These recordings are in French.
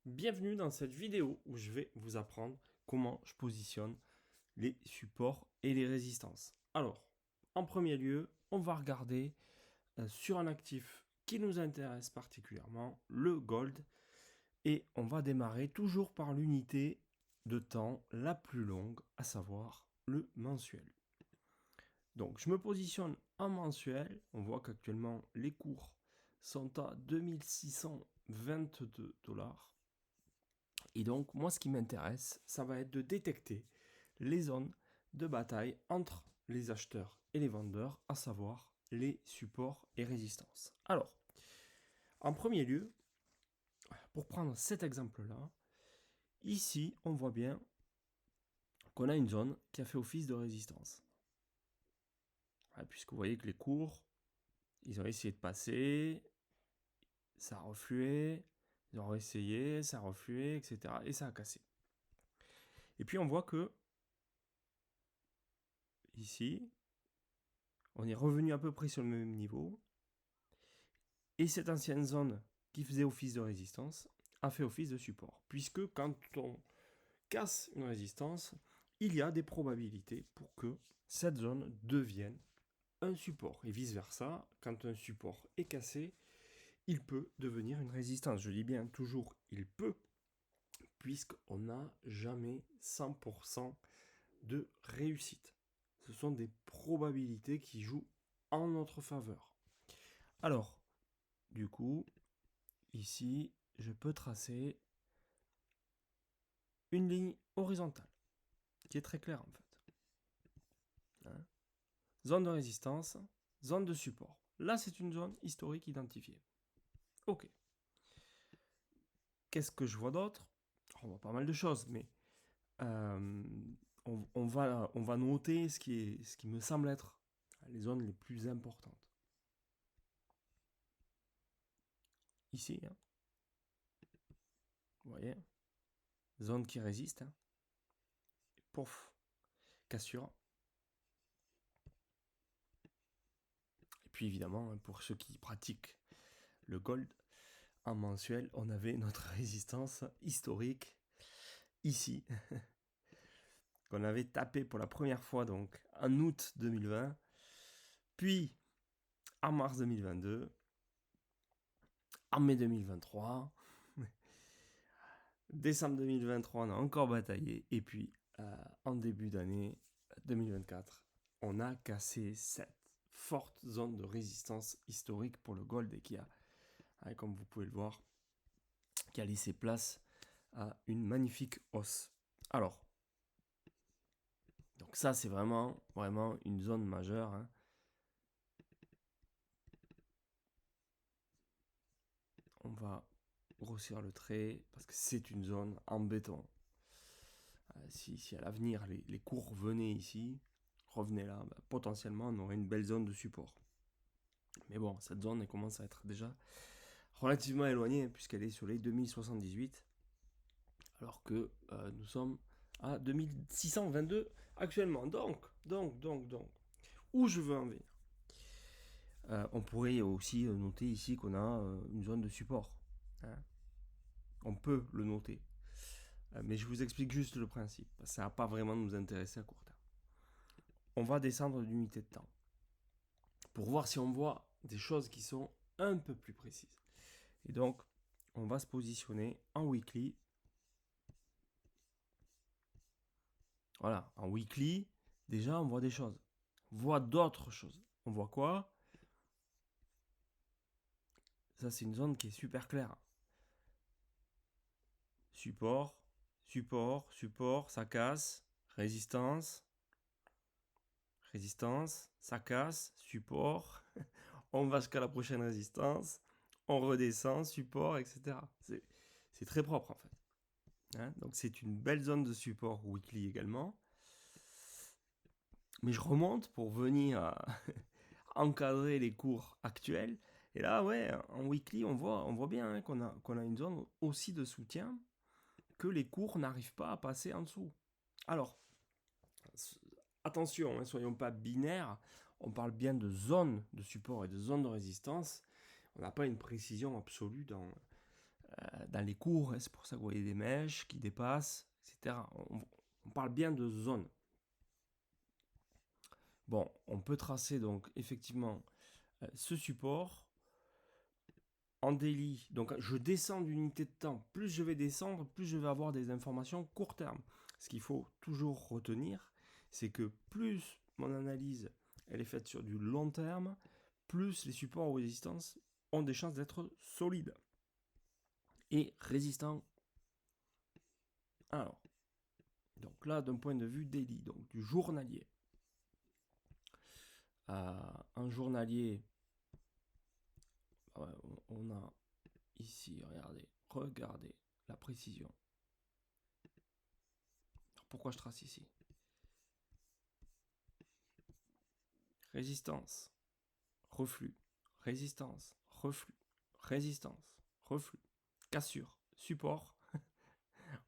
Bienvenue dans cette vidéo où je vais vous apprendre comment je positionne les supports et les résistances. Alors, en premier lieu, on va regarder sur un actif qui nous intéresse particulièrement, le gold, et on va démarrer toujours par l'unité de temps la plus longue, à savoir le mensuel. Donc, je me positionne en mensuel. On voit qu'actuellement, les cours sont à 2622 $. Et donc, moi, ce qui m'intéresse, ça va être de détecter les zones de bataille entre les acheteurs et les vendeurs, à savoir les supports et résistances. Alors, en premier lieu, pour prendre cet exemple-là, ici, on voit bien qu'on a une zone qui a fait office de résistance. Puisque vous voyez que les cours, ils ont essayé de passer, ça a reflué, ils ont essayé, ça a reflué, etc. Et ça a cassé. Et puis on voit que ici, on est revenu à peu près sur le même niveau. Et cette ancienne zone qui faisait office de résistance a fait office de support. Puisque quand on casse une résistance, il y a des probabilités pour que cette zone devienne un support. Et vice-versa, quand un support est cassé, il peut devenir une résistance. Je dis bien toujours il peut, puisqu'on n'a jamais 100% de réussite. Ce sont des probabilités qui jouent en notre faveur. Alors, du coup, ici, je peux tracer une ligne horizontale, qui est très claire en fait. Hein, zone de résistance, zone de support. Là, c'est une zone historique identifiée. Ok. Qu'est-ce que je vois d'autre? On voit pas mal de choses, mais on va noter ce qui me semble être les zones les plus importantes. Ici, hein, vous voyez, zone qui résiste. Hein, pouf, cassure. Et puis évidemment, pour ceux qui pratiquent le gold, en mensuel, on avait notre résistance historique ici, qu'on avait tapé pour la première fois donc en août 2020, puis en mars 2022, en mai 2023, décembre 2023, on a encore bataillé, et puis en début d'année 2024, on a cassé cette forte zone de résistance historique pour le gold et qui a, comme vous pouvez le voir, qui a laissé place à une magnifique hausse. Alors, donc ça c'est vraiment une zone majeure. Hein. On va grossir le trait parce que c'est une zone en béton. Si à l'avenir les cours venaient ici, revenaient là, potentiellement on aurait une belle zone de support. Mais bon, cette zone elle commence à être déjà relativement éloignée puisqu'elle est sur les 2078 alors que nous sommes à 2622 actuellement. Donc, où je veux en venir? On pourrait aussi noter ici qu'on a une zone de support. Hein. On peut le noter. Mais je vous explique juste le principe. Ça ne va pas vraiment nous intéresser à court terme. On va descendre d'unité de temps pour voir si on voit des choses qui sont un peu plus précises. Et donc, on va se positionner en weekly. Voilà, en weekly, déjà, on voit des choses. On voit d'autres choses. On voit quoi? Ça, c'est une zone qui est super claire. Support, support, support, ça casse. Résistance, résistance, ça casse. Support, on va jusqu'à la prochaine résistance. On redescend, support, etc. C'est très propre en fait. Hein, donc c'est une belle zone de support weekly également. Mais je remonte pour venir encadrer les cours actuels. Et là, ouais, en weekly, on voit bien hein, qu'on a une zone aussi de soutien que les cours n'arrivent pas à passer en dessous. Alors, attention, ne soyons pas binaires, on parle bien de zone de support et de zone de résistance. On n'a pas une précision absolue dans dans les cours, hein, c'est pour ça que vous voyez des mèches qui dépassent, etc. On parle bien de zone. Bon, on peut tracer donc effectivement ce support en daily. Donc je descends d'unité de temps. Plus je vais descendre, plus je vais avoir des informations court terme. Ce qu'il faut toujours retenir, c'est que plus mon analyse elle est faite sur du long terme, plus les supports ou résistances ont des chances d'être solides et résistants. Alors, donc là, d'un point de vue daily, donc du journalier. Un journalier, on a ici, regardez la précision. Alors, pourquoi je trace ici? Résistance, reflux, résistance, reflux, résistance, reflux, cassure, support,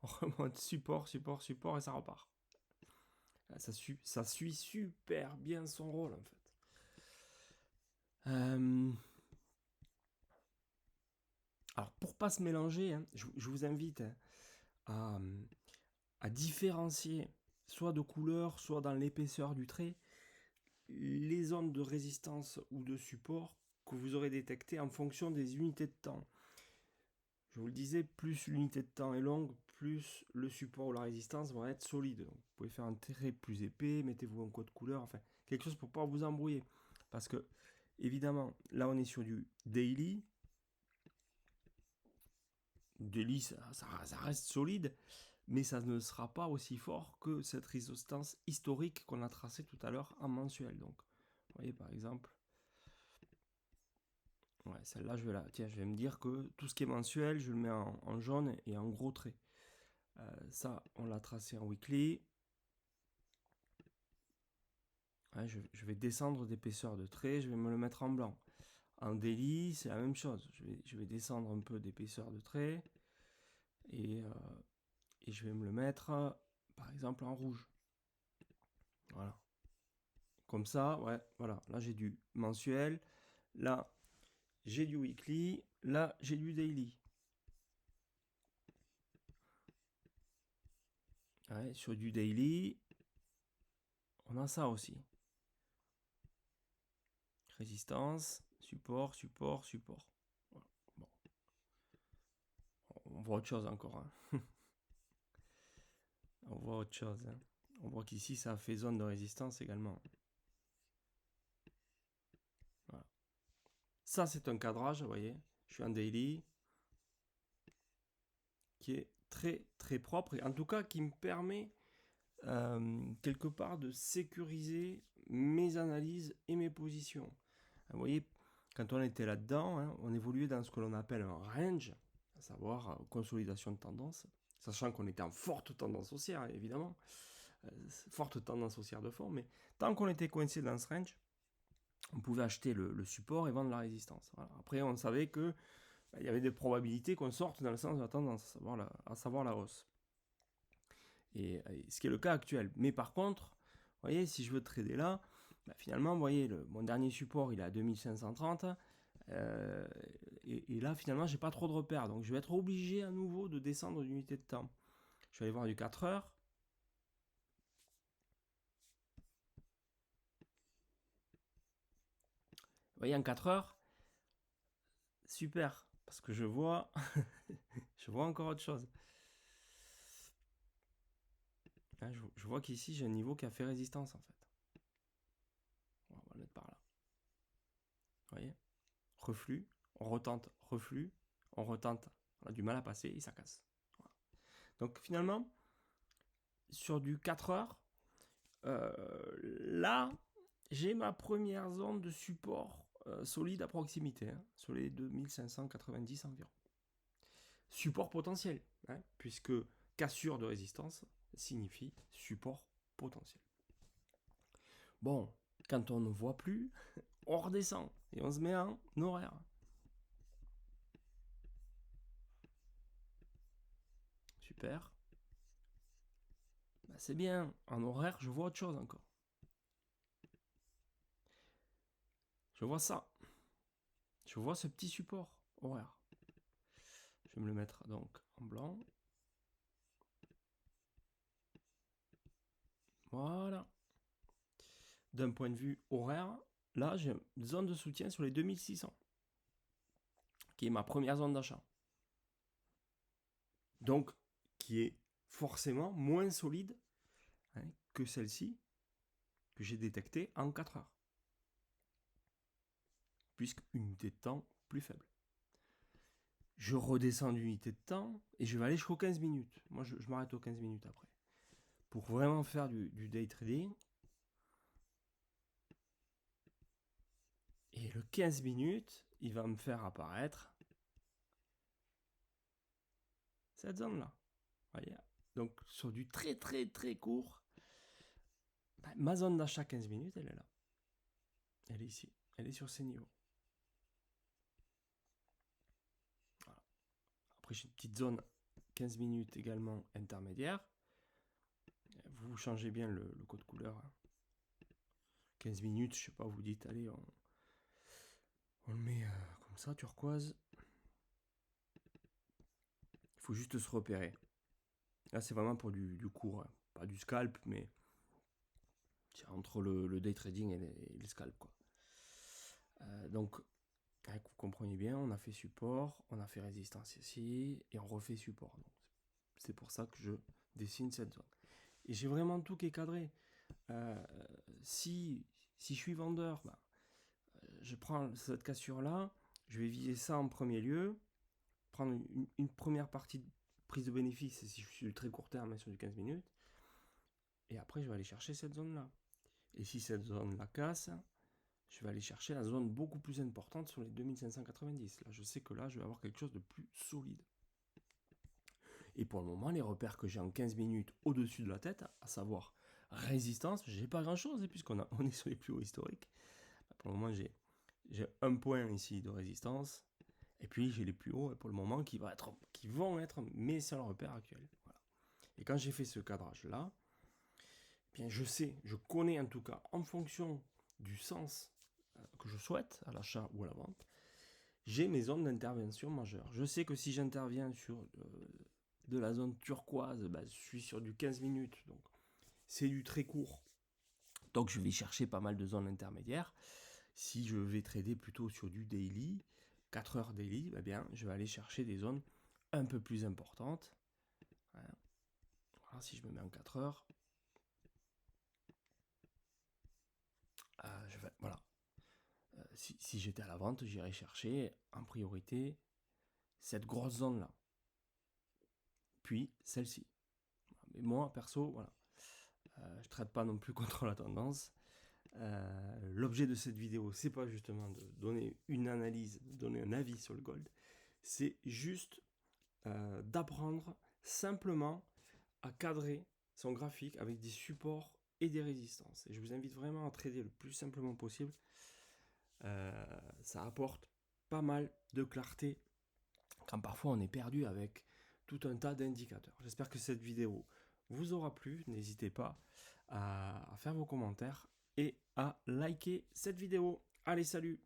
on remonte support, support, support et ça repart. Ça suit super bien son rôle en fait. Alors pour pas se mélanger, hein, je vous invite à différencier soit de couleur, soit dans l'épaisseur du trait, les zones de résistance ou de support que vous aurez détectées en fonction des unités de temps. Je vous le disais, plus l'unité de temps est longue, plus le support ou la résistance va être solide. Donc, vous pouvez faire un trait plus épais, mettez-vous un code couleur, enfin quelque chose pour ne pas vous embrouiller. Parce que, évidemment, là on est sur du daily. Daily, ça reste solide, mais ça ne sera pas aussi fort que cette résistance historique qu'on a tracée tout à l'heure en mensuel. Donc, vous voyez par exemple, ouais, celle-là, je vais me dire que tout ce qui est mensuel, je le mets en jaune et en gros trait. Ça, on l'a tracé en weekly. Ouais, je vais descendre d'épaisseur de trait, je vais me le mettre en blanc. En daily, c'est la même chose. Je vais descendre un peu d'épaisseur de trait et je vais me le mettre, par exemple, en rouge. Voilà. Comme ça, ouais, voilà. Là, j'ai du mensuel. Là, j'ai du weekly. Là, j'ai du daily. Ouais, sur du daily, on a ça aussi. Résistance, support, support, support. Voilà. Bon. On voit autre chose encore. Hein. On voit autre chose. Hein. On voit qu'ici, ça fait zone de résistance également. Voilà. Ça, c'est un cadrage, vous voyez. Je suis en daily qui est très, très propre et en tout cas qui me permet quelque part de sécuriser mes analyses et mes positions. Vous voyez, quand on était là-dedans, hein, on évoluait dans ce que l'on appelle un range, à savoir consolidation de tendance, sachant qu'on était en forte tendance haussière, évidemment, forte tendance haussière de fond, mais tant qu'on était coincé dans ce range, on pouvait acheter le support et vendre la résistance. Voilà. Après, on savait que il y avait des probabilités qu'on sorte dans le sens de la tendance, à savoir la hausse. Et ce qui est le cas actuel. Mais par contre, vous voyez, si je veux trader là, finalement, vous voyez, mon dernier support, il est à 2530. Et là, finalement, j'ai pas trop de repères. Donc, je vais être obligé à nouveau de descendre d'unité de temps. Je vais aller voir du 4 heures. Vous voyez, en 4 heures, super. Parce que je vois, je vois encore autre chose. Je vois qu'ici, j'ai un niveau qui a fait résistance, en fait. On va le mettre par là. Vous voyez, reflux, on retente, reflux, on retente, on a du mal à passer et ça casse. Voilà. Donc finalement, sur du 4 heures, là, j'ai ma première zone de support solide à proximité, hein, sur les 2590 environ. Support potentiel, hein, puisque cassure de résistance signifie support potentiel. Bon, quand on ne voit plus, on redescend et on se met en horaire. Super. C'est bien. En horaire, je vois autre chose encore. Je vois ça. Je vois ce petit support horaire. Je vais me le mettre donc en blanc. Voilà. D'un point de vue horaire, là, j'ai une zone de soutien sur les 2600, qui est ma première zone d'achat. Donc, qui est forcément moins solide que celle-ci, que j'ai détectée en 4 heures. Puisque unité de temps plus faible. Je redescends d'unité de temps et je vais aller jusqu'aux 15 minutes. Moi, je m'arrête aux 15 minutes après. Pour vraiment faire du day trading. Et le 15 minutes, il va me faire apparaître cette zone-là. Voyez. Donc, sur du très très très court, ma zone d'achat 15 minutes, elle est là. Elle est ici. Elle est sur ces niveaux. Voilà. Après, j'ai une petite zone 15 minutes également intermédiaire. Vous changez bien le code couleur. 15 minutes, je sais pas, vous dites, allez, on le met comme ça, turquoise. Il faut juste se repérer. Là, c'est vraiment pour du court. Hein. Pas du scalp, mais entre le day trading et le scalp. Quoi. Donc, vous comprenez bien, on a fait support, on a fait résistance ici, et on refait support. Donc, c'est pour ça que je dessine cette zone. Et j'ai vraiment tout qui est cadré. Si je suis vendeur, je prends cette cassure-là, je vais viser ça en premier lieu, prendre une première partie de prise de bénéfice si je suis très court terme sur du 15 minutes, et après je vais aller chercher cette zone-là. Et si cette zone-là casse, je vais aller chercher la zone beaucoup plus importante sur les 2590. Là, je sais que là, je vais avoir quelque chose de plus solide. Et pour le moment, les repères que j'ai en 15 minutes au-dessus de la tête, à savoir résistance, j'ai pas grand-chose, puisqu'on est sur les plus hauts historiques. Pour le moment, j'ai un point ici de résistance, et puis j'ai les plus hauts pour le moment qui vont être mes seuls repères actuels. Voilà. Et quand j'ai fait ce cadrage-là, bien je connais en tout cas, en fonction du sens que je souhaite à l'achat ou à la vente, j'ai mes zones d'intervention majeures. Je sais que si j'interviens sur de la zone turquoise, je suis sur du 15 minutes, donc c'est du très court. Donc je vais chercher pas mal de zones intermédiaires. Si je vais trader plutôt sur du daily, 4 heures daily, bien, je vais aller chercher des zones un peu plus importantes. Voilà, si je me mets en 4 heures, voilà. Si j'étais à la vente, j'irais chercher en priorité cette grosse zone-là. Puis celle-ci. Mais moi, perso, voilà. Je ne traite pas non plus contre la tendance. L'objet de cette vidéo, c'est pas justement de donner une analyse, de donner un avis sur le gold. C'est juste d'apprendre simplement à cadrer son graphique avec des supports et des résistances. Et je vous invite vraiment à trader le plus simplement possible. Ça apporte pas mal de clarté quand parfois on est perdu avec tout un tas d'indicateurs. J'espère que cette vidéo vous aura plu. N'hésitez pas à faire vos commentaires et à liker cette vidéo. Allez, salut!